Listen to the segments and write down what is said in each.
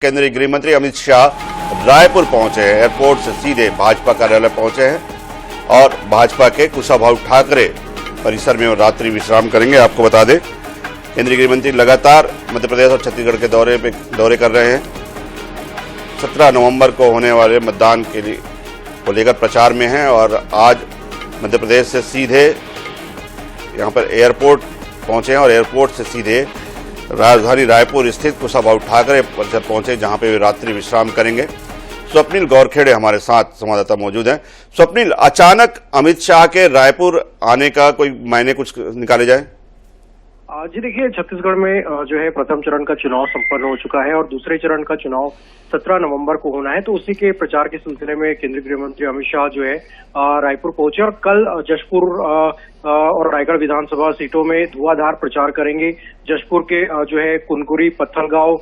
केंद्रीय गृह मंत्री अमित शाह रायपुर पहुंचे हैं। एयरपोर्ट से सीधे भाजपा कार्यालय पहुंचे हैं और भाजपा के कुशाभाऊ ठाकरे परिसर में रात्रि विश्राम करेंगे। आपको बता दें, केंद्रीय गृह मंत्री लगातार मध्य प्रदेश और छत्तीसगढ़ के दौरे कर रहे हैं। 17 नवंबर को होने वाले मतदान के लिए को लेकर प्रचार में हैं और आज मध्य प्रदेश से सीधे यहां पर एयरपोर्ट पहुंचे हैं और एयरपोर्ट से सीधे राजधानी रायपुर स्थित कुशाभाऊ ठाकरे परिसर पहुंचे, जहां पे वे रात्रि विश्राम करेंगे। स्वप्निल गौरखेड़े हमारे साथ संवाददाता मौजूद हैं। स्वप्निल, अचानक अमित शाह के रायपुर आने का कोई मायने कुछ निकाले जाए? जी देखिए, छत्तीसगढ़ में जो है प्रथम चरण का चुनाव संपन्न हो चुका है और दूसरे चरण का चुनाव 17 नवंबर को होना है। तो उसी के प्रचार के सिलसिले में केंद्रीय गृह मंत्री अमित शाह जो है रायपुर पहुंचे और कल जशपुर और रायगढ़ विधानसभा सीटों में धुआंधार प्रचार करेंगे। जशपुर के जो है कुनकुरी, पत्थलगांव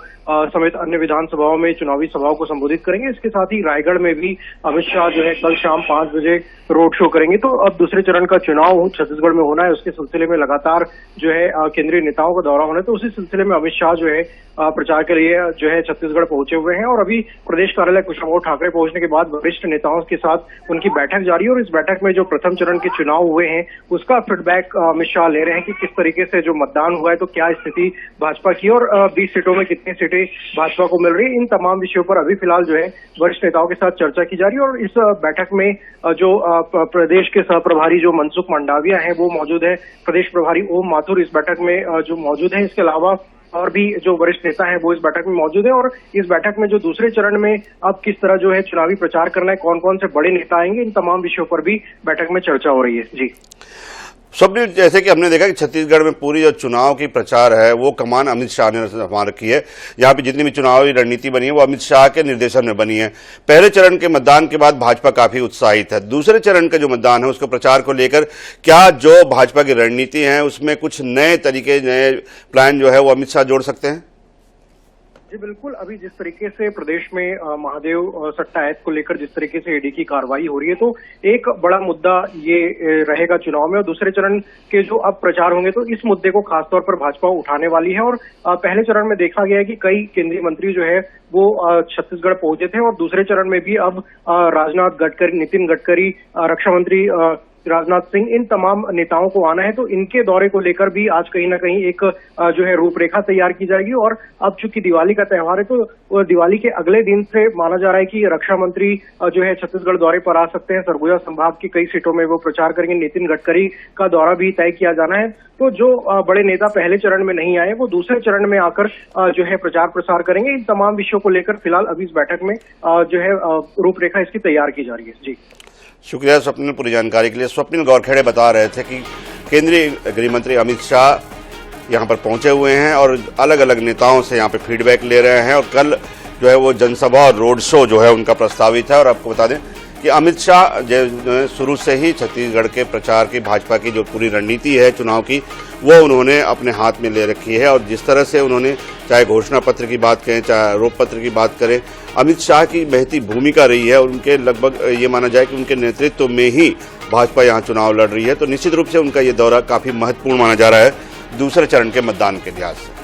समेत अन्य विधानसभाओं में चुनावी सभाओं को संबोधित करेंगे। इसके साथ ही रायगढ़ में भी अमित शाह जो है कल शाम 5 बजे रोड शो करेंगे। तो अब दूसरे चरण का चुनाव छत्तीसगढ़ में होना है, उसके सिलसिले में लगातार जो है केंद्रीय नेताओं का दौरा होना है। तो उसी सिलसिले में अमित शाह जो है प्रचार के लिए जो है छत्तीसगढ़ पहुंचे हुए हैं और अभी प्रदेश कार्यालय कुशाभाऊ ठाकरे पहुंचने के बाद वरिष्ठ नेताओं के साथ उनकी बैठक जारी है और इस बैठक में जो प्रथम चरण के चुनाव हुए हैं उसका फीडबैक अमित शाह ले रहे हैं कि किस तरीके से जो मतदान हुआ है तो क्या स्थिति भाजपा की और 20 सीटों में कितनी सीटें भाजपा को मिल रही है। इन तमाम विषयों पर अभी फिलहाल जो है वरिष्ठ नेताओं के साथ चर्चा की जा रही है और इस बैठक में जो प्रदेश के सह प्रभारी जो मनसुख मंडाविया हैं वो मौजूद है, प्रदेश प्रभारी ओम माथुर इस बैठक में जो मौजूद है। इसके अलावा और भी जो वरिष्ठ नेता हैं वो इस बैठक में मौजूद है और इस बैठक में जो दूसरे चरण में अब किस तरह जो है चुनावी प्रचार करना है, कौन कौन से बड़े नेता आएंगे, इन तमाम विषयों पर भी बैठक में चर्चा हो रही है। जी स्वप्निल, जैसे कि हमने देखा कि छत्तीसगढ़ में पूरी जो चुनाव की प्रचार है वो कमान अमित शाह ने संभाल रखी है। यहाँ पे जितनी भी चुनावी रणनीति बनी है वो अमित शाह के निर्देशन में बनी है। पहले चरण के मतदान के बाद भाजपा काफी उत्साहित है। दूसरे चरण का जो मतदान है उसके प्रचार को लेकर क्या जो भाजपा की रणनीति है उसमें कुछ नए तरीके, नए प्लान जो है वो अमित शाह जोड़ सकते हैं? जी बिल्कुल, अभी जिस तरीके से प्रदेश में महादेव सट्टा एक्ट को लेकर जिस तरीके से ईडी की कार्रवाई हो रही है तो एक बड़ा मुद्दा ये रहेगा चुनाव में और दूसरे चरण के जो अब प्रचार होंगे तो इस मुद्दे को खासतौर पर भाजपा उठाने वाली है। और पहले चरण में देखा गया है कि कई केंद्रीय मंत्री जो है वो छत्तीसगढ़ पहुंचे थे और दूसरे चरण में भी अब राजनाथ गडकरी, नितिन गडकरी, रक्षा मंत्री राजनाथ सिंह, इन तमाम नेताओं को आना है। तो इनके दौरे को लेकर भी आज कहीं ना कहीं एक जो है रूपरेखा तैयार की जाएगी और अब चूंकि दिवाली का त्योहार है तो दिवाली के अगले दिन से माना जा रहा है कि रक्षा मंत्री जो है छत्तीसगढ़ दौरे पर आ सकते हैं। सरगुजा संभाग की कई सीटों में वो प्रचार करेंगे। नितिन गडकरी का दौरा भी तय किया जाना है। तो जो बड़े नेता पहले चरण में नहीं आए वो दूसरे चरण में आकर जो है प्रचार प्रसार करेंगे। इन तमाम विषयों को लेकर फिलहाल अभी इस बैठक में जो है रूपरेखा इसकी तैयार की जा रही है। जी शुक्रिया स्वप्निल पूरी जानकारी के लिए। स्वप्निल गौरखेड़े बता रहे थे कि केंद्रीय गृह मंत्री अमित शाह यहां पर पहुंचे हुए हैं और अलग अलग नेताओं से यहां पर फीडबैक ले रहे हैं और कल जो है वो जनसभा और रोड शो जो है उनका प्रस्तावित है। और आपको बता दें कि अमित शाह जो शुरू से ही छत्तीसगढ़ के प्रचार की भाजपा की जो पूरी रणनीति है चुनाव की वो उन्होंने अपने हाथ में ले रखी है और जिस तरह से उन्होंने चाहे घोषणा पत्र की बात करें चाहे आरोप पत्र की बात करें, अमित शाह की महती भूमिका रही है और उनके लगभग ये माना जाए कि उनके नेतृत्व में ही भाजपा यहाँ चुनाव लड़ रही है। तो निश्चित रूप से उनका ये दौरा काफी महत्वपूर्ण माना जा रहा है दूसरे चरण के मतदान के लिहाज से।